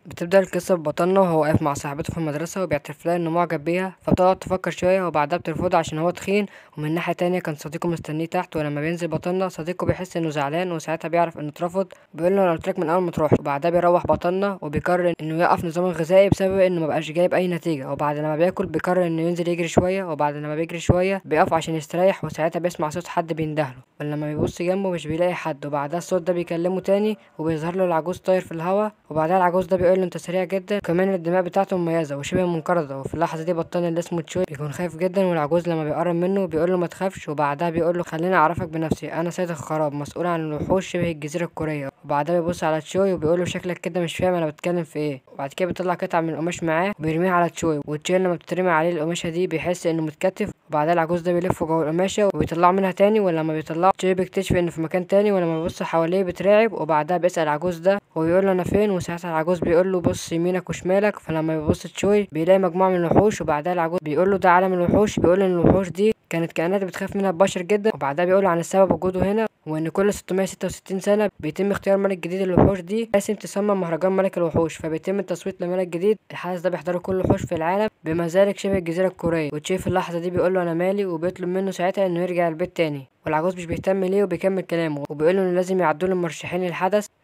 بتبدأ القصة ببطلنا وهو واقف مع صاحبته في المدرسة وبيعترف لها إنه معجب بيها، فبتقعد تفكر شوية وبعدها بترفضه عشان هو تخين. ومن ناحية تانية كان صديقه مستنيه تحت، ولما بينزل بطلنا صديقه بيحس إنه زعلان، وساعتها بيعرف إنه اترفض وبيقول له أنا قلتلك من أول ما تروح. وبعدها بيروح بطلنا وبيقرر إنه يوقف نظامه الغذائي بسبب إنه مبقاش جايب أي نتيجة. وبعد لما بياكل بيقرر إنه ينزل يجري شوية، وبعد لما بيجري شوية بيقف عشان يستريح، وساعتها بيسمع صوت حد بيندهله، ولما بيبص جنبه مش بيلاقي حد. وبعدها الصوت ده بيكلمه تاني وبيظهر له العجوز طاير في الهوا. وبعدها العجوز ده بيقول له انت سريع جدا، وكمان الدماء بتاعته مميزه وشبه منقرضه. وفي اللحظه دي بطلنا اللي اسمه تشوي بيكون خايف جدا، والعجوز لما بيقرب منه بيقول له ما تخافش. وبعدها بيقول له خليني اعرفك بنفسي، انا سيد الخراب مسؤول عن الوحوش شبه الجزيره الكوريه. وبعدها بيبص على تشوي وبيقول له شكلك كده مش فاهم انا بتكلم في ايه. وبعد كده بيطلع قطعه من القماش معاه وبيرميها على تشوي، وتشوي لما بتترمي عليه القماشه دي بيحس انه متكتف. وبعدها العجوز ده بيلفه جوه القماشه وبيطلعه منها تاني، ولما بيطلعه تشوي بيكتشف انه في مكان تاني، ولما بيبص حواليه بيترعب. وبعدها بيسأل العجوز ده وبيقول له انا فين، وساعتها العجوز بيقول له بص يمينك وشمالك. فلما بيبص تشوي بيلاقي مجموعه من الوحوش، وبعدها العجوز بيقول له ده عالم الوحوش، بيقول ان الوحوش دي كانت كائنات بتخاف منها البشر جدا. وبعدها بيقول عن السبب وجوده هنا، وان كل 666 سنه بيتم اختيار ملك جديد للوحوش دي، لازم تسمى مهرجان ملك الوحوش، فبيتم التصويت لملك جديد. الحدث ده بيحضره كل الوحوش في العالم بما ذلك شبه الجزيره الكوريه. وتشي في اللحظه دي بيقول له انا مالي، وبيطلب منه ساعتها انه يرجع البيت تاني. والعجوز مش بيهتم ليه وبيكمل كلامه وبيقول له انه لازم يعدوا المرشحين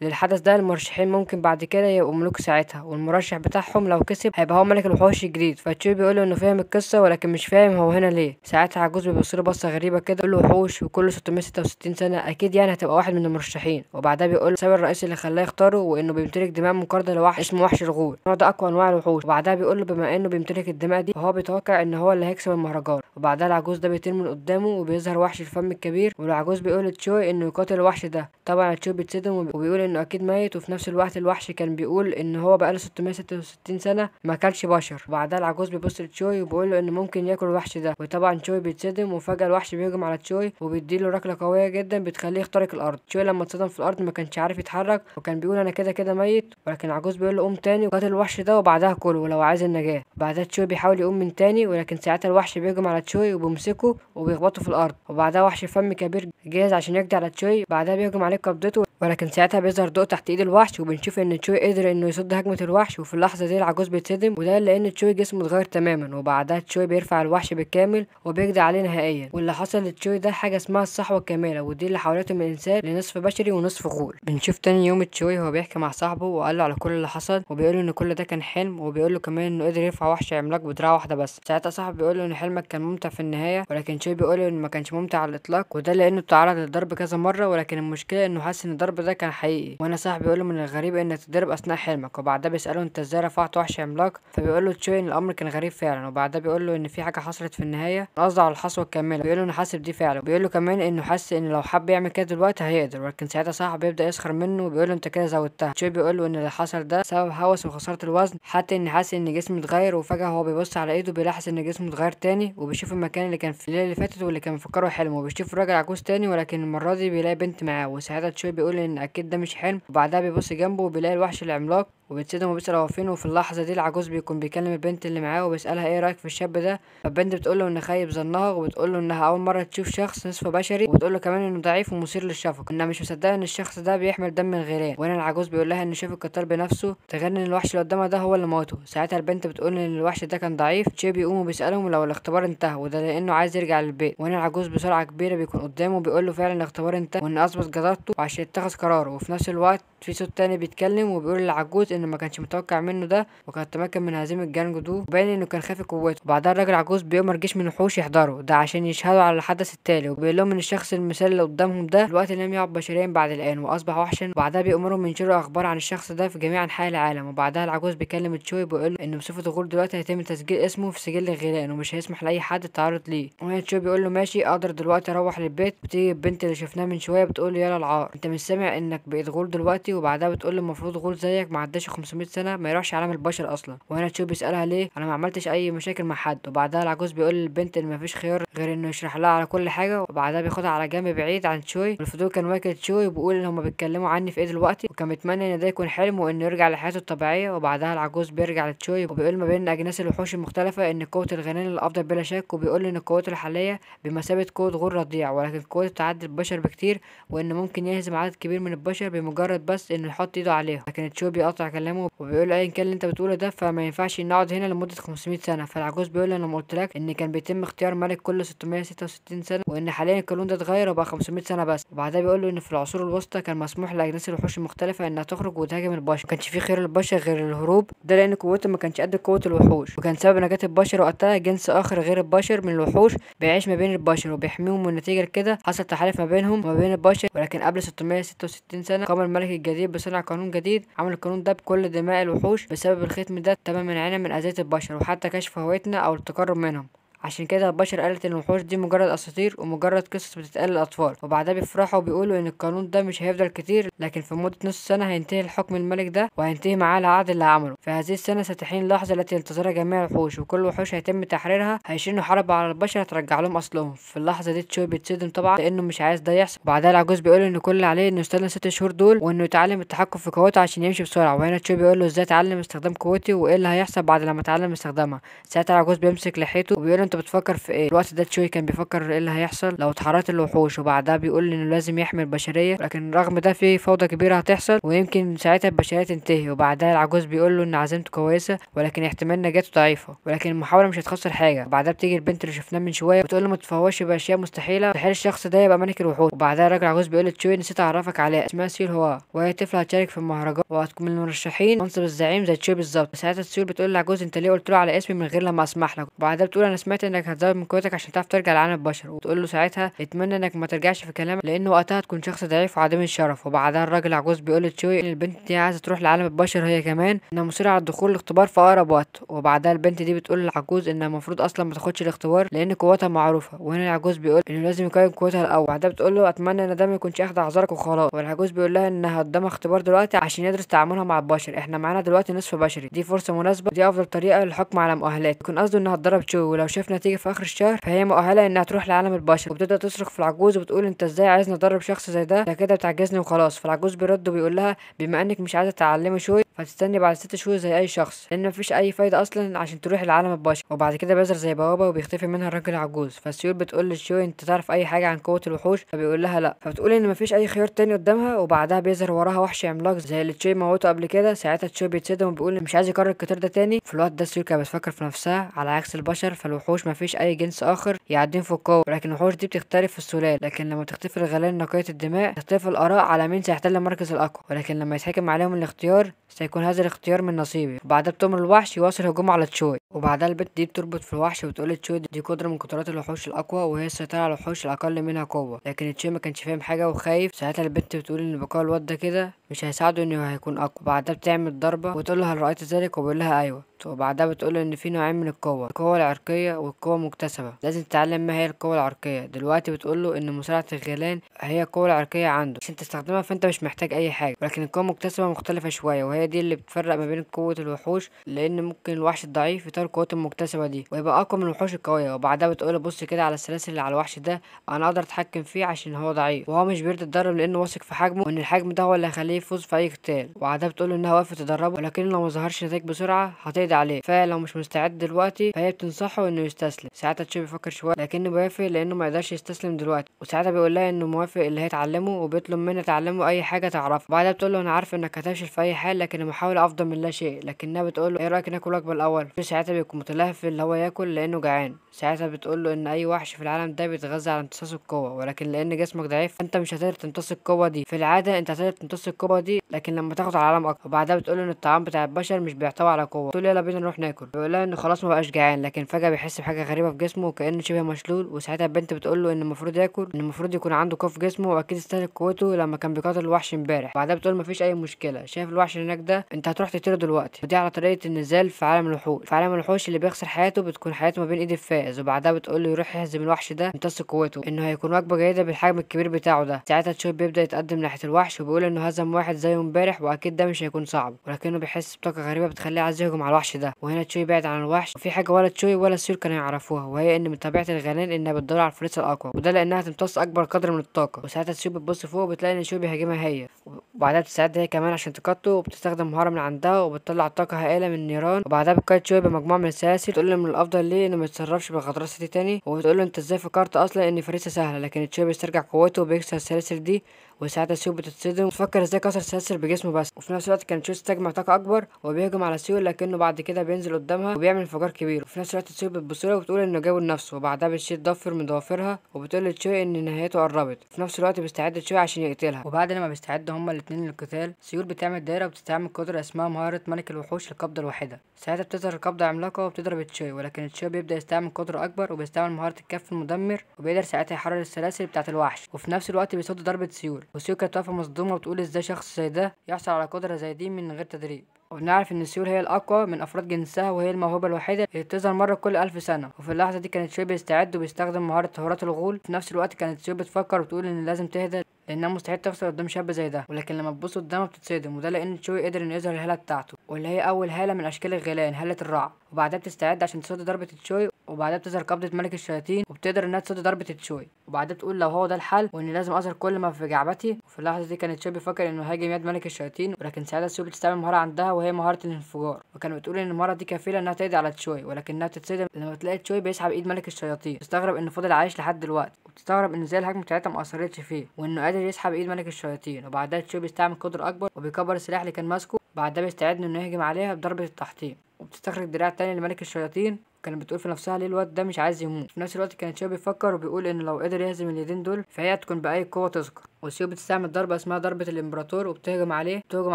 للحدث ده. المرشحين ممكن بعد كده يبقوا ملوك ساعتها، والمرشح بتاعهم لو كسب هيبقى هو ملك الوحوش الجديد. فتشوي بيقول له انه فاهم القصه ولكن مش فاهم هو هنا ليه. ساعتها عجوز بيبص له بصه غريبه كده، بيقول له وحوش وكل 666 سنه اكيد يعني هتبقى واحد من المرشحين. وبعدها بيقول له السبب الرئيسي اللي خلاه يختاره وانه بيمتلك دماء منقرضه لوحش اسمه وحش الغول، النوع ده اقوى انواع الوحوش. وبعدها بيقول له بما انه بيمتلك الدماء دي فهو بيتوقع ان هو اللي هيكسب المهرجان. وبعدها العجوز ده بيطير من قدامه وبيظهر وحش الفم الكبير، والعجوز بيقول لتشوي انه يقاتل الوحش ده. طبعا تشوي بيتصدم وبيقول انه اكيد ميت، وفي نفس الوقت الوحش كان بيقول ان هو بقاله 666 سنه ما اكلش بشر. وبعدها العجوز بيبص لتشوي وبيقول له انه ممكن ياكل الوحش ده. وطبعا تشوي بيتصدم، وفجاه الوحش بيهجم على تشوي وبيديله ركله قويه جدا بتخليه يخترق الارض. تشوي لما اتصدم في الارض ما كانش عارف يتحرك، وكان بيقول انا كده كده ميت، ولكن العجوز بيقول له قوم تاني وقاتل الوحش ده وبعدها كله ولو عايز النجاه. بعدها تشوي بيحاول يقوم من تاني، ولكن ساعتها الوحش بيهجم على تشوي وبيمسكه وبيخبطه في الارض. وبعدها وحش فم كبير جاهز عشان يقضي على تشوي، بعدها بيهجم عليه بقبضته، ولكن ساعتها بيظهر ضوء تحت ايد الوحش وبنشوف ان تشوي قدر انه يصد هجمه الوحش. وفي اللحظه دي العجوز بيتصدم، وده لان تشوي جسمه اتغير تماما. وبعدها تشوي بيرفع الوحش بالكامل وبيقضي عليه نهائيا. واللي حصل لتشوي ده حاجه اسمها الصحوه الكامله، ودي اللي حولته من انسان لنصف بشري ونصف غول. بنشوف تاني يوم تشوي هو بيحكي مع صاحبه وقال له على كل اللي حصل، وبيقول له ان كل ده كان حلم، وبيقول له كمان انه قدر يرفع وحش عملاق بدراعه واحده بس. ساعتها صاحبه بيقول له ان حلمك كان ممتع في النهايه، ولكن تشوي بيقول له انه ما كانش ممتع على الاطلاق، وده لانه تعرض للضرب كذا مره، ولكن المشكله انه حس ان الضرب ده كان حقيقي. وانا صاحبي بيقول له من الغريب انك تضرب اثناء حلمك. وبعدها بيساله انت ازاي رفعت وحش عملاق، فبيقول له تشوي ان الامر كان غريب فعلا. وبعدها بيقول له ان في حاجه حصلت في النهايه قصده على الحصوه الكامله، بيقول له انه حاسس بدي فعلا. بيقول له كمان انه حاسس ان لو حب يعمل كده دلوقتي هيقدر، ولكن ساعتها صاحبه بيبدا يسخر منه وبيقول له انت كده زودتها. تشوي بيقول له ان اللي حصل ده سبب هوس وخساره الوزن، حتى اني حاسس ان جسمي اتغير. وفجاه هو بيبص على ايده بيلاحظ ان جسمه اتغير تاني، وبيشوف المكان اللي كان في الليله اللي فاتت واللي كان مفكره حلم، وبيشوف راجل عجوز تاني، ولكن المره دي بيلاقي بنت معاه. وساعتها تشوي بيقول ان اكيد ده مش حلم. وبعدها بيبص جنبه وبيلاقي الوحش العملاق وبيتصدم وبيسأل هو فين. وفي اللحظة دي العجوز بيكون بيكلم البنت اللي معاه وبيسألها ايه رأيك في الشاب ده. فالبنت بتقول له ان خايب ظنها، وبتقول له انها اول مرة تشوف شخص نصف بشري، وبتقول له كمان انه ضعيف ومثير للشفقة، انها مش مصدقة ان الشخص ده بيحمل دم الغيران. وهنا العجوز بيقول لها ان شاف القتال بنفسه، ده غير ان الوحش اللي قدامها ده هو اللي موته. ساعتها البنت بتقول ان الوحش ده كان ضعيف. تشي بيقوم وبيسألهم لو الاختبار انتهى، وده لانه عايز يرجع للبيت. وهنا العجوز بسرعة كبيرة بيكون قدامه بيقول له فعلا الاختبار انتهى وان اثبت جدارته وعشان يتخذ قراره. وفي نفس الوقت في صوت تاني بيتكلم وبيقول للعجوز انه ما كانش متوقع منه ده، وكان تمكن من هزيمة جانجو دو، وباين انه كان خافي قوته. وبعدها الراجل عجوز بيأمر جيش من الوحوش يحضروا ده عشان يشهدوا على الحدث التالي، وبيقول لهم ان الشخص المثالي اللي قدامهم ده دلوقتي لم يعد بشريا بعد الان واصبح وحشا. وبعدها بيأمرهم ينشروا اخبار عن الشخص ده في جميع انحاء العالم. وبعدها العجوز بيكلم تشوي بيقول له ان بصفة غول دلوقتي هيتم تسجيل اسمه في سجل الغيلان ومش هيسمح لاي حد التعرض ليه. وهنا تشوي بيقول له ماشي اقدر دلوقتي اروح للبيت. بتيجي البنت اللي شفناها من شويه بتقول له يلا العار انت مش سامع انك بقيت غول دلوقتي. وبعدها بتقول له المفروض غول زيك ما عداش 500 سنه ما يروحش عالم البشر اصلا. وهنا تشوي بيسالها ليه انا ما عملتش اي مشاكل مع حد. وبعدها العجوز بيقول للبنت ان مفيش خيار غير انه يشرح لها على كل حاجه. وبعدها بياخدها على جنب بعيد عن تشوي، والفضول كان واكل تشوي وبيقول ان هما بيتكلموا عني في ايه دلوقتي، وكان بيتمنى ان ده يكون حلم وانه يرجع لحياته الطبيعيه. وبعدها العجوز بيرجع لتشوي وبيقول ما بين اجناس الوحوش المختلفه ان قوه الغنين الافضل بلا شك، وبيقول ان قوته الحاليه بمثابه قوه غول رضيع، ولكن قوته تعدي البشر بكتير، وان ممكن يهزم عدد كبير من البشر بمجرد بس بس انه يحط ايده عليهم، لكن تشوي بيقطع كلامه وبيقول ايا كان اللي انت بتقوله ده فما ينفعش نقعد هنا لمده 500 سنه. فالعجوز بيقول انا ما قلت لك ان كان بيتم اختيار ملك كل 666 سنه، وان حاليا القانون ده اتغير وبقى 500 سنه بس. وبعدها بيقول له ان في العصور الوسطى كان مسموح لاجناس الوحوش المختلفه انها تخرج وتهاجم البشر، ما كانش في خير للبشر غير الهروب، ده لان قوته ما كانش قد قوه الوحوش، وكان سبب نجاه البشر وقتها جنس اخر غير البشر من الوحوش بيعيش ما بين البشر وبيحميهم، والنتيجه لكده حصل تحالف ما بينهم وما بين البشر. ولكن قبل 666 سنه قام الملك الجديد بصنع قانون جديد، عمل القانون ده بكل دماء الوحوش. بسبب الختم ده تم منعنا من اذيه البشر وحتى كشف هويتنا او التقرب منهم. عشان كده البشر قالت ان الوحوش دي مجرد اساطير ومجرد قصص بتتقال للاطفال. وبعدها بيفرحوا وبيقولوا ان القانون ده مش هيفضل كتير، لكن في مده نص سنه هينتهي الحكم الملك ده وهينتهي معاه العقد اللي عمله. في هذه السنه ستحين اللحظه التي ينتظرها جميع الوحوش، وكل الوحوش هيتم تحريرها، هيشنوا حرب على البشر هترجع لهم اصلهم. في اللحظه دي تشوي بيتصدم طبعا لانه مش عايز ده يحصل. وبعدها العجوز بيقول ان كل اللي عليه انه يستنى 6 شهور دول وانه يتعلم التحكم في قوته عشان يمشي بسرعه. وهنا تشوي بيقول له ازاي اتعلم استخدام قوتي وايه اللي هيحصل بعد لما اتعلم استخدامها. ساعتها العجوز بيمسك لحيته وبيقول له انت بتفكر في ايه؟ الوقت ده تشوي كان بيفكر ايه اللي هيحصل لو اتحررت الوحوش. وبعدها بيقول انه لازم يحمي البشريه، لكن رغم ده في فوضى كبيره هتحصل ويمكن ساعتها البشريه تنتهي. وبعدها العجوز بيقول له ان عزيمته كويسه ولكن احتمال نجاته ضعيفه، ولكن المحاوله مش هتخسر حاجه. وبعدها بتيجي البنت اللي شفناها من شويه بتقول له ما تتفوهش باشياء مستحيله، مستحيل الشخص ده يبقى ملك الوحوش. وبعدها الراجل العجوز بيقول لتشوي نسيت اعرفك عليها، اسمها سيول هو، وهي طفله هتشارك في المهرجان وهتكون من المرشحين منصب الزعيم زي تشوي بالظبط. ساعتها سيول بتقول للعجوز انت ليه قلت له على اسمي من غير لما اسمح لك؟ وبعدها بتقول انا سمعت انك هتزود من قوتك عشان تعرف ترجع لعالم البشر. وتقول له ساعتها اتمنى انك ما ترجعش في كلامك لان وقتها تكون شخص ضعيف وعديم الشرف. وبعدها الراجل العجوز بيقول لتشوي ان البنت دي عايزه تروح لعالم البشر هي كمان، انها مصيره على الدخول الاختبار في اقرب وقت. وبعدها البنت دي بتقول للعجوز انها المفروض اصلا ما تاخدش الاختبار لان قوتها معروفه. وهنا العجوز بيقول انه لازم يقيم قوتها الاول. بعدها بتقول له اتمنى ان ده ما يكونش اخد اعذارك وخلاص. والعجوز بيقول لها انها قدامها اختبار دلوقتي عشان يدرس تعاملها مع البشر، احنا معانا دلوقتي نصف بشري، دي فرصه مناسبه، دي افضل طريقه للحكم على مؤهلات. يكون قصده انها تدرب تشوي ولو شاف نتيجه في اخر الشهر فهي مؤهله انها تروح لعالم البشر. وبتبدا تصرخ في العجوز وبتقول انت ازاي عايزني ادرب شخص زي ده كده بتعجزني وخلاص. فالعجوز بيرد وبيقول لها بما انك مش عايزه تعلمي شوي فتستني بعد 6 شهور زي اي شخص، لان مفيش اي فايده اصلا عشان تروحي لعالم البشر. وبعد كده بيظهر زي بوابه وبيختفي منها الراجل العجوز. فالسيول بتقول لشوي انت تعرف اي حاجه عن قوه الوحوش؟ فبيقول لها لا. فبتقول ان مفيش اي خيار تاني قدامها. وبعدها بيظهر وراها وحش عملاق زي اللي تشوي موته قبل كده. ساعتها تشوي بيتصدم وبيقول مش عايز يكرر الكتير ده تاني. في الوقت ده السيول كانت بتفكر في نفسها على عكس البشر فالوحوش مفيش اي جنس اخر يعدين في القوه، ولكن الوحوش دي بتختلف في السلال. لكن لما تختفي الغلال نقيه الدماء تختلف الاراء على مين سيحتل المركز الاقوى، ولكن لما يتحكم عليهم الاختيار سيكون هذا الاختيار من نصيبي. وبعدها بتؤمر الوحش يواصل هجومه على تشوي. وبعدها البنت دي بتربط في الوحش وبتقول لتشوي دي قدره من قدرات الوحوش الاقوى وهي السيطره على الوحوش الاقل منها قوه. لكن تشوي ما كانش فاهم حاجه وخايف. ساعتها البنت بتقول ان بقاء الواد ده كده مش هيساعده انه هيكون اقوى. بعدها بتعمل ضربه وتقول له هل رايت ذلك؟ وبيقول لها ايوه. وبعدها بتقول له ان في نوعين من القوه العرقيه والقوه المكتسبه، لازم تتعلم ما هي القوه العرقيه دلوقتي. بتقول له ان مساعده الغيلان هي القوه العرقيه عنده عشان تستخدمها فانت مش محتاج اي حاجه، ولكن القوه المكتسبه مختلفه شويه وهي دي اللي بتفرق ما بين قوه الوحوش، لان ممكن الوحش الضعيف يطور قوته المكتسبه دي ويبقى اقوى من الوحوش القويه. وبعدها بتقول له بص كده على السلاسل اللي على الوحش ده انا اقدر اتحكم فيه عشان هو ضعيف وهو مش بيرضى يتدرب لانه واثق في حجمه وان الحجم ده هو اللي هيخليه يفوز في اي قتال. وبعدها بتقول له انها واقفه تدربه ولكن لو ما ظهرش نتائج بسرعه هتقضي عليه، فلو مش مستعد دلوقتي فهي بتنصحه انه يستسلم. ساعتها تشوي بيفكر شويه لكنه بيوافق لانه ما يقدرش يستسلم دلوقتي. وساعتها بيقول لها انه موافق اللي هي تعلمه وبيطلب منها تعلمه اي حاجه تعرفها. بعدها بتقول له انا عارف انك هتفشل في اي حال لكن المحاوله افضل من لا شيء. لكنها بتقول له ايه رايك ناكل وجبه الاول؟ ساعتها بيكون متلهف اللي هو ياكل لانه جعان. ساعتها بتقول له ان اي وحش في العالم ده بيتغذى على امتصاص القوه، ولكن لان جسمك ضعيف فانت مش هتقدر تمتص القوه دي. في العاده انت هتقدر تمتص القوه دي لكن لما تاخد على عالم اكتر. وبعدها بتقول له ان الطعام بتاع البشر مش بيحتوي على قوه. تقول يلا بينا نروح ناكل. بيقول لها انه خلاص ما بقاش جعان لكن فجاه بيحس بحاجه غريبه في جسمه وكانه شبه مشلول. وساعتها البنت بتقول له ان المفروض ياكل، ان المفروض يكون عنده قوه في جسمه واكيد استهلك قوته لما كان بيقاتل الوحش امبارح. بعدها بتقول مفيش اي مشكله، شايف الوحش اللي هناك ده انت هتروح تقتله دلوقتي. ودي على طريقه النزال في عالم الوحوش. في عالم الوحوش اللي بيخسر حياته بتكون حياته ما بين ايد الفائز. وبعدها بتقول له يروح يهزم الوحش ده يمتص قوته، انه هيكون وجبه جيده بالحجم الكبير بتاعه ده. ساعتها تشوي بيبدا يتقدم ناحيه الوحش وبيقول انه هزم واحد زيه امبارح واكيد ده مش هيكون صعب، ولكنه بيحس بطاقه غريبه بتخليه عايز يهجم على الوحش ده. وهنا تشوي بعد عن الوحش وفي حاجه ولا تشوي ولا السيول كانوا يعرفوها، وهي ان من طبيعه الغنان انها بتدور على الفريسه الاقوى وده لانها تمتص اكبر قدر من الطاقه. وساعتها تشوي بتبص فوق وبتلاقي ان شوي بيهاجمها هي، وبعدها بتستعد هي كمان عشان تقاتله وبتستخدم مهاره من عندها وبتطلع طاقه هائله من النيران. وبعدها بتقاتل شوي بمجموعه من السلاسل تقول له من الافضل ليه انه ما يتصرفش بالغطرسه دي تاني. وبتقول له انت ازاي فكرت اصلا ان فريسه سهله، لكن تشوي بيسترجع قوته وبيكسر السلاسل دي وساعتها سيول بتتصدم وتفكر ازاي كسر السلاسل بجسمه بس. وفي نفس الوقت كانت تشوي تستجمع طاقة اكبر وبيهجم على سيول، لكنه بعد كده بينزل قدامها وبيعمل انفجار كبير. وفي نفس الوقت سيول بتبصله وبتقول انه جابه لنفسه، وبعدها بتشيل ضفر من ضوافرها وبتقول لتشوي ان نهايته قربت. في نفس الوقت بيستعد تشوي عشان يقتلها، وبعد لما بيستعدوا هما الاتنين للقتال سيول بتعمل دايرة وبتستعمل قدرة اسمها مهارة ملك الوحوش القبضة الواحدة. ساعتها بتظهر قبضة عملاقة وبتضرب تشوي، ولكن تشوي بيبدأ يستعمل قدرة أكبر وبيستعمل مهارة الكف المدمر، وبيقدر ساعتها يحرر السلاسل بتاعة الوحش. وفي نفس الوقت بيصد ضربة سيول، وسيول كانت واقفة مصدومة وبتقول ازاي شخص زي ده يحصل على قدرة زي دي من غير تدريب. وبنعرف ان سيول هي الاقوى من افراد جنسها، وهي الموهبه الوحيده اللي بتظهر مره كل 1000 سنه. وفي اللحظه دي كانت سيول بيستعد وبيستخدم مهاره طهورات الغول. في نفس الوقت كانت سيول بتفكر وبتقول ان لازم تهدى لانها مستحيل تخسر قدام شاب زي ده، ولكن لما تبص قدامها بتتصدم، وده لان تشوي قدر انه يظهر الهاله بتاعته، واللي هي اول هاله من اشكال الغيلان، هاله الرعد. وبعدها بتستعد عشان تصد ضربه تشوي، وبعدها بتظهر قبضه ملك الشياطين وبتقدر انها تصد ضربه تشوي، وبعدها تقول لو هو ده الحل واني لازم اظهر كل ما في جعبتي. وفي اللحظه دي كانت تشوي بيفكر انه هاجم يد ملك الشياطين، ولكن ساعتها تشوي بتستعمل مهاره عندها وهي مهاره الانفجار، وكانت بتقول ان المهاره دي كفيله انها تقضي على تشوي، ولكنها بتتصدم لما تلاقي تشوي بيسحب ايد ملك الشياطين. تستغرب انه فضل عايش لحد دلوقتي، وبتستغرب ان ازاي الهجمه بتاعتها ما اثرتش فيه وانه قادر يسحب ايد ملك الشياطين. وبعدها تشوي بيستعمل قدره اكبر وبيكبر السلاح اللي كان ماسكه، بعدها بيستعد انه يهجم عليها بضربه التحطيم، وبتستخرج دراع تاني لملك الشياطين. كانت بتقول في نفسها ليه الواد ده مش عايز يموت. في نفس الوقت كانت شيو بيفكر وبيقول ان لو قدر يهزم اليدين دول فهي هتكون باي قوه تذكر. وشيو بتستعمل ضربه اسمها ضربه الامبراطور وبتهجم عليه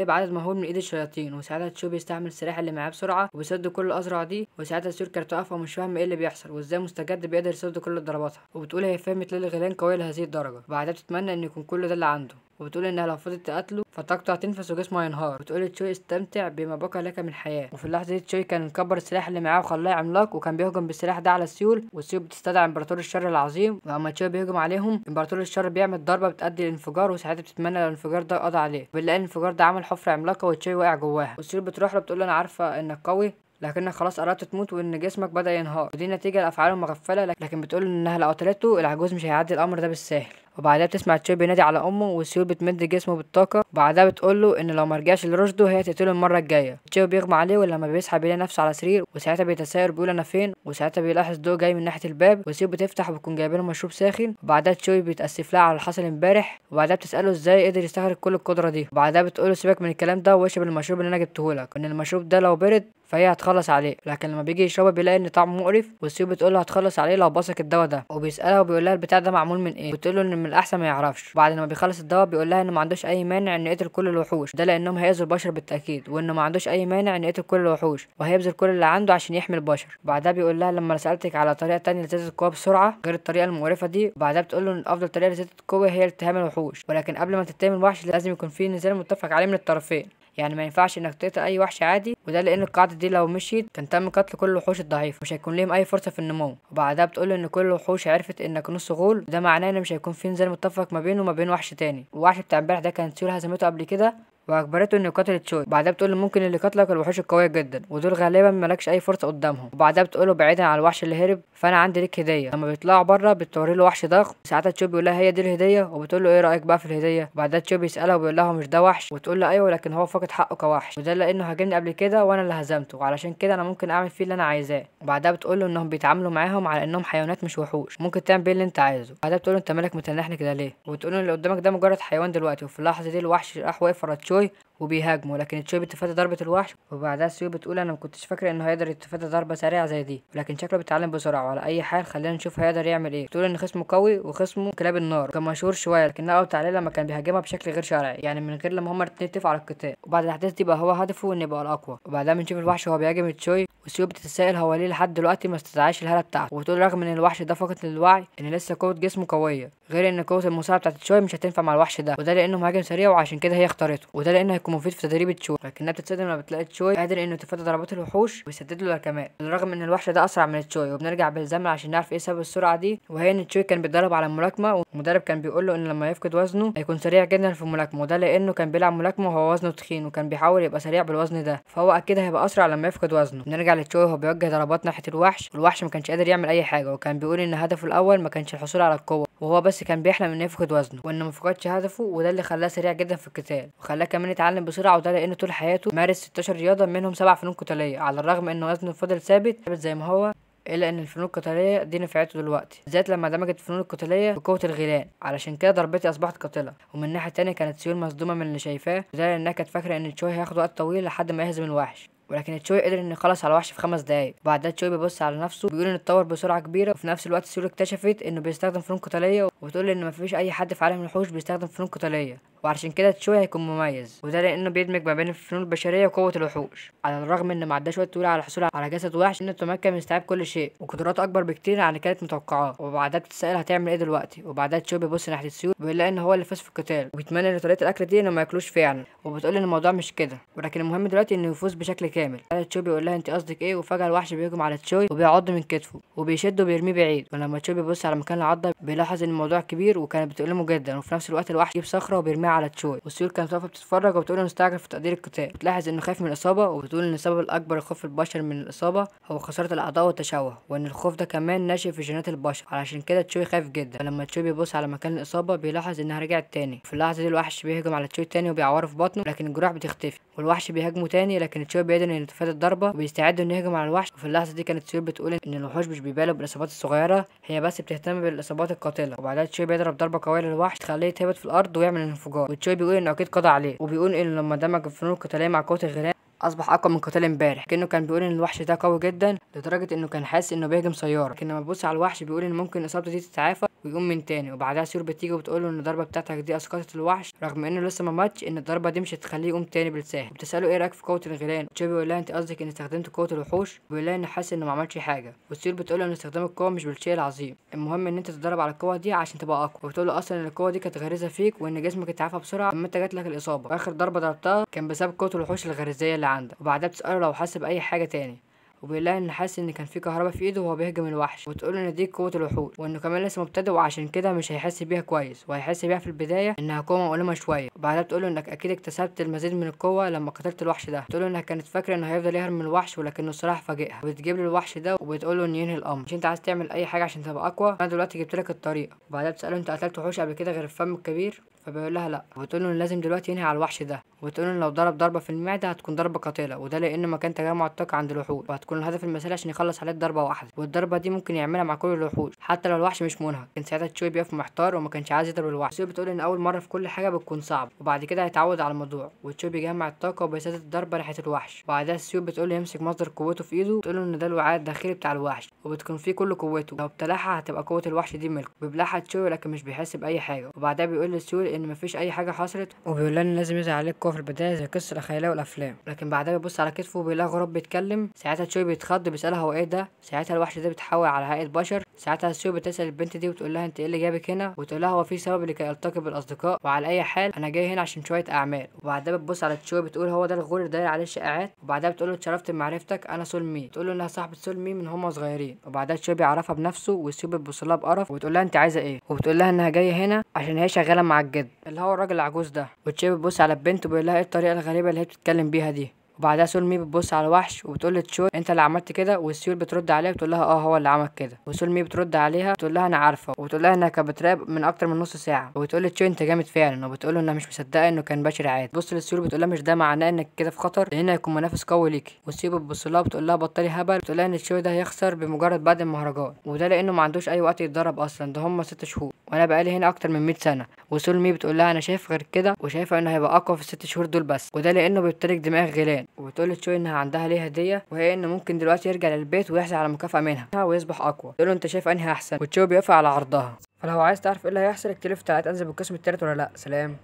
بعدد مهول من ايد الشياطين. وساعتها تشيو بيستعمل السلاح اللي معاه بسرعه وبيسد كل الازرع دي. وساعتها سيور كانت واقفه ومش فاهمه ايه اللي بيحصل وازاي مستجد بيقدر يسد كل ضرباتها، وبتقول هي فهمت ليه الغيلان قويه لهذه الدرجه. بعدها بتتمنى ان يكون كل ده اللي عنده، وبتقول انها لو فضلت تقتله فطاقته هتنفس وجسمه هينهار. بتقول لتشوي استمتع بما بقى لك من حياه. وفي اللحظه دي تشوي كان مكبر السلاح اللي معاه وخلاه عملاق، وكان بيهجم بالسلاح ده على سيول. وسيول بتستدعي امبراطور الشر العظيم، واما تشوي بيهجم عليهم امبراطور الشر بيعمل ضربه بتؤدي للانفجار، وساعتها بتتمنى لو الانفجار ده قضى عليه. بنلاقي الانفجار ده عمل حفره عملاقه وتشوي واقع جواها. وسيول بتروح له بتقول له انا عارفه انك قوي لكنك خلاص قربت تموت وان جسمك بدأ ينهار، ودي نتيجة لأفعاله المغفلة. لكن بتقول انها لو قتلته العجوز مش هيعدي الامر ده بالساهل. وبعدها بتسمع تشوي بينادي على امه، وسيول بتمد جسمه بالطاقه، وبعدها بتقول له ان لو ما رجعش لرشده هي تقتله المره الجايه. تشوي بيغمى عليه، ولما بيصحى بيلاقي نفسه على سرير، وساعتها بيتساءل بيقول انا فين. وساعتها بيلاحظ ضوء جاي من ناحيه الباب، وسيول بتفتح وبتكون جايبه له مشروب ساخن. وبعدها تشوي بيتاسف لها على اللي حصل امبارح، وبعدها بتساله ازاي قدر يستخرج كل القدره دي. وبعدها بتقول له سيبك من الكلام ده واشرب المشروب اللي انا جبته لك، وان المشروب ده لو برد فهي هتخلص عليه. لكن لما بيجي يشربه بيلاقي ان طعمه مقرف، والسيول بتقول له هتخلص عليه لو بصك الدواء ده. وبيسالها وبيقول لها البتاع ده معمول من ايه، بتقول له ان من الاحسن ما يعرفش. بعد ما بيخلص الدواء بيقول لها انه ما عندوش اي مانع انه يقتل كل الوحوش ده لانهم هيأذوا البشر بالتاكيد، وانه ما عندوش اي مانع انه يقتل كل الوحوش وهيبذل كل اللي عنده عشان يحمي البشر. بعدها بيقول لها لما سالتك على طريقه تانية لزياده القوه بسرعه غير الطريقه المقرفه دي. بعدها بتقول له ان افضل طريقه لزياده القوه هي التهام الوحوش، ولكن قبل ما تتهم الوحش لازم يكون في نزال متفق عليه من الطرفين. يعني ما ينفعش انك تقتل اي وحش عادي، وده لان القاعده دي لو مشيت كان تم قتل كل الوحوش الضعيفه، مش هيكون ليهم اي فرصه في النمو. وبعدها بتقول ان كل الوحوش عرفت انك نص غول، ده معناه ان مش هيكون في نزال متفق ما بينه وما بين وحش تاني. الوحش بتاع امبارح ده كانت سيول هزمته قبل كده واجبرته انه يقاتل تشوي. بعدها بتقول له ممكن اللي قتلك الوحوش القويه جدا ودول غالبا مالكش اي فرصه قدامهم. وبعدها بتقول له بعيدا عن الوحش اللي هرب فانا عندي ليك هديه. لما بيطلعوا بره بتوري له وحش ضخم، ساعتها تشوي بيقول لها هي دي الهديه، وبتقول له ايه رايك بقى في الهديه. بعدها تشوي بيسالها وبيقول لها هو مش ده وحش، وتقول له ايوه لكن هو فاقد حقه كوحش، وده لانه هاجمني قبل كده وانا اللي هزمته، وعلشان كده انا ممكن اعمل فيه اللي انا عايزاه. وبعدها بتقول له انهم بيتعاملوا معاهم على انهم حيوانات مش وحوش، ممكن تعمل بيه اللي انت عايزه. بعدها بتقول له انت مالك متنحني كده ليه، وتقول له اللي قدامك ده مجرد حيوان دلوقتي. وفي اللحظه دي الوحش راح واقف ورا تشوي وبيهاجمه، لكن تشوي بتتفادى ضربه الوحش. وبعدها سيو بتقول انا ما كنتش فاكره انه هيقدر يتفادى ضربه سريعه زي دي، لكن شكله بيتعلم بسرعه. وعلى اي حال خلينا نشوف هيقدر يعمل ايه. بتقول ان خصمه قوي وخصمه كلاب النار، كان مشهور شويه لكنها قضت عليه لما كان بيهاجمها بشكل غير شرعي، يعني من غير لما هما الاتنين يتفقوا على القتال. وبعد الاحداث دي بقى هو هدفه انه يبقى الاقوى. وبعدها بنشوف الوحش وهو بيهاجم تشوي، وسيو بتتساءل هو ليه لحد دلوقتي ما استدعاش الهاله بتاعته. وبتقول رغم ان الوحش ده فقد للوعي ان لسه قوه جسمه قويه، غير ان قوه المساعده بتاعت تشوي مش هتنفع مع الوحش ده، وده لانه مهاجم سريع وعشان كده هي اختارته، وده لانه هيكون مفيد في تدريب تشوي. لكنها بتتصدم لما بتلاقي تشوي قادر انه يتفادى ضربات الوحوش ويسدد له كمان، بالرغم ان الوحش ده اسرع من تشوي. وبنرجع بالزمن عشان نعرف ايه سبب السرعه دي، وهي ان تشوي كان بيتدرب على الملاكمه، والمدرب كان بيقول له ان لما يفقد وزنه هيكون سريع جدا في الملاكمه، وده لانه كان بيلعب ملاكمه وهو وزنه تخين، وكان بيحاول يبقى سريع بالوزن ده، فهو اكيد هيبقى اسرع لما يفقد وزنه. بنرجع لتشوي وهو بيوجه ضربات ناحيه الوحش، والوحش ما كانش قادر يعمل اي حاجه، وكان بيقول ان هدفه الاول ما كانش الحصول على القوه، وهو بس كان بيحلم انه يفقد وزنه، وانه ما فقدش هدفه، وده اللي خلاه سريع جدا في القتال، وخلاه كمان يتعلم بسرعه، وده لانه طول حياته مارس 16 رياضه منهم 7 فنون قتاليه، على الرغم ان وزنه فضل ثابت زي ما هو الا ان الفنون القتاليه دي نفعته دلوقتي، بالذات لما دمجت الفنون القتاليه بقوه الغيلان، علشان كده ضربتي اصبحت قاتله. ومن الناحيه التانيه كانت سيول مصدومه من اللي شايفاه، وده لانها كانت فاكره ان تشوي هياخد وقت طويل لحد ما يهزم الوحش، ولكن تشوي قدر انه يخلص على الوحش في 5 دقايق. وبعدها تشوي بيبص على نفسه بيقول انه اتطور بسرعه كبيره، وفي نفس الوقت سيول اكتشفت انه بيستخدم فنون قتاليه، وبتقول ان مفيش اي حد في عالم الوحوش بيستخدم فنون قتاليه، وعشان كده تشوي هيكون مميز، وده لانه بيدمج ما بين الفنون البشريه وقوه الوحوش، على الرغم ان ما عداش وقت طويل على الحصول على جسد وحش انه تمكن من استيعاب كل شيء، وقدراته اكبر بكتير عن اللي كانت متوقعاه. وبعدها بتتسال هتعمل ايه دلوقتي، وبعدها تشوي بيبص ناحيه سيول وبيلاقي ان هو اللي فاز في القتال، وبيتمنى ان طريقه الاكل دي انه ما ياكلوش فعلا، وبتقول ان الموضوع مش كده، ولكن المهم دلوقتي انه يفوز بشكل كامل. تشوي بيقول لها انت قصدك ايه، وفجاه الوحش بيهجم على تشوي وبيعض من كتفه وبيشده وبيرميه بعيد. ولما تشوي بيبص على مكان العضه بيلاحظ ان الموضوع كبير وكانت بتؤلمه جدا، وفي نفس الوقت الوحش جيب صخره وبيرميها على تشوي، والسيول كانت واقفه بتتفرج وبتقول انه استعجل في تقدير القتال. بتلاحظ انه خايف من الاصابه، وبتقول ان السبب الاكبر لخوف البشر من الاصابه هو خساره الاعضاء والتشوه، وان الخوف ده كمان ناشئ في جينات البشر، علشان كده تشوي خايف جدا. فلما تشوي بيبص على مكان الاصابه بيلاحظ انها رجعت تاني. في اللحظه دي الوحش بيهجم على تشوي تاني وبيعوره في بطنه، لكن الجروح بتختفي، والوحش بيهاجمه تاني، لكن تشوي بيقدر انه يتفادى الضربه وبيستعد انه يهجم على الوحش. وفي اللحظه دي كانت تشوي بتقول ان الوحوش مش بيبالغوا بالاصابات الصغيره، هي بس بتهتم بالاصابات القاتله. وبعدها تشوي بيضرب ضربه قويه للوحش تخليه يتهبط في الارض ويعمل انفجار، وتشوي بيقول انه اكيد قضى عليه، وبيقول ان لما دمج الفنون القتاليه مع قوه الغيلان اصبح اقوى من قتال امبارح. كانه كان بيقول ان الوحش ده قوي جدا لدرجه انه كان حاسس انه بيهجم سياره، لكن لما بيبص على الوحش بيقول ان ممكن اصابته دي تتعافى ويقوم من تاني. وبعدها سيور بتيجي وبتقول له ان الضربه بتاعتك دي اسقطت الوحش، رغم انه لسه ما ماتش، ان الضربه دي مش هتخليه يقوم تاني بالساهل. وبتساله ايه رايك في قوه الغيلان، تشوي بيقول لها انت قصدك اني استخدمت قوه الوحوش، بيقول لها انه حاسس انه ما عملش حاجه، وسيور بتقول له ان استخدام القوه مش بالشيء العظيم، المهم ان انت تتدرب على القوه دي عشان تبقى اقوى. وبتقول له اصلا ان القوه دي كانت غريزه فيك، وان جسمك اتعافى بسرعه لما انت جات لك الاصابه، واخر ضربه ضربتها كان بسبب قوه الوحوش الغريزيه اللي عندك. وبعدها بتساله لو حاسس باي حاجه تاني، وبيقول لها ان حاسس ان كان في كهرباء في ايده وهو بيهجم الوحش، وتقول ان دي قوه الوحوش، وانه كمان لسه مبتدئ وعشان كده مش هيحس بيها كويس، وهيحس بيها في البدايه انها قوه مؤلمه شويه. وبعدها بتقول له انك اكيد اكتسبت المزيد من القوه لما قتلت الوحش ده. بتقول له انها كانت فاكره انه هيفضل يهرب من الوحش، ولكنه الصراحه فاجئها، وبتجيب له الوحش ده وبتقول له ان ينهي الامر. مش انت عايز تعمل اي حاجه عشان تبقى اقوى؟ انا دلوقتي جبت لك الطريقه. وبعدها بتساله انت قتلت وحوش قبل كده غير الفم الكبير، فبيقول لها لا، وبتقول له ان لازم دلوقتي ينهي على الوحش ده، وبتقول له لو ضرب ضربه في المعده هتكون ضربه قاتله، وده لان مكان تجمع الطاقه عند الوحوش، وهتكون الهدف المثالي عشان يخلص عليه ضربه واحده، والضربه دي ممكن يعملها مع كل الوحوش حتى لو الوحش مش منهك. كان ساعتها تشوي بيقف محتار وما كانش عايز يضرب الوحش. تشوي بتقول ان اول مره في كل حاجه بتكون صعب، وبعد كده هيتعود على الموضوع. وتشوي بيجمع الطاقه وبيسدد الضربه ناحيه الوحش. وبعدها سيو بتقول له يمسك مصدر قوته في ايده، بتقول له ان ده الوعاء الداخلي بتاع الوحش، وبتكون فيه كل قوته، لو ابتلعها هتبقى قوه الوحش دي ملكه. بيبلعها تشوي لكن مش بيحس باي حاجه. وبعدها بيقول لسيو ان مفيش اي حاجه حصلت، وبيقول لها ان لازم يزعل عليك قوه في البدايه زي قصه الخياليه والافلام. لكن بعدها بيبص على كتفه وبيلاقي غراب بيتكلم. ساعتها تشوي بيتخض بيسالها هو ايه ده. ساعتها الوحش ده بيتحول على هيئه بشر. ساعتها سيو بتسال البنت دي وتقول لها انت ايه اللي جابك هنا، وتقول لها هو في سبب لكي التقي بالاصدقاء، وعلى اي حال انا جاي هنا عشان شويه اعمال. وبعدها بتبص على تشوي بتقول هو ده الغول اللي داير عليه الشائعات. وبعدها بتقول له اتشرفت بمعرفتك، انا سول مي. تقول له انها صاحبه سول مي من هم صغيرين. وبعدها تشوي بيعرفها بنفسه، وسيو بتبص لها بقرف وبتقول لها انت عايزه ايه، وبتقول لها انها جايه هنا عشان هي شغاله مع الجد اللي هو الراجل العجوز ده. وتشوي بتبص على البنت وبيقول لها ايه الطريقه الغريبه اللي هي بتتكلم بيها دي. وبعدها سول مي بتبص على الوحش وبتقول لتشوي انت اللي عملت كده، والسيول بترد عليها بتقول لها اه هو اللي عمل كده. وسول مي بترد عليها بتقول لها انا عارفه، وبتقول لها انها كانت بتراقب من اكتر من نص ساعه. وبتقول لتشوي انت جامد فعلا، وبتقول له انها مش مصدقه انه كان بشري عادي. بص للسيول بتقول لها مش ده معناه انك كده في خطر، لان هيكون منافس قوي ليكي. والسيول بتبص لها بتقول لها بطلي هبل، بتقول لها ان تشوي ده هيخسر بمجرد بعد المهرجان، وده لانه ما عندوش اي وقت يتدرب اصلا، ده هم 6 شهور وانا بقالي هنا اكتر من 100 سنه. وسول مي بتقول لها انا شايف غير كده، وشايفه انه هيبقى اقوى في ال6 شهور دول بس، وده لانه بيمتلك دماغ غيلان. وبتقول لتشوي انها عندها ليه هديه، وهي انه ممكن دلوقتي يرجع للبيت ويحصل على مكافاه منها ويصبح اقوى. تقول له انت شايف انهي احسن، وتشوي بيوافق على عرضها. فلو عايز تعرف ايه اللي هيحصل اكتب لي في التعليقات انزل بالقسم التالت ولا لا. سلام.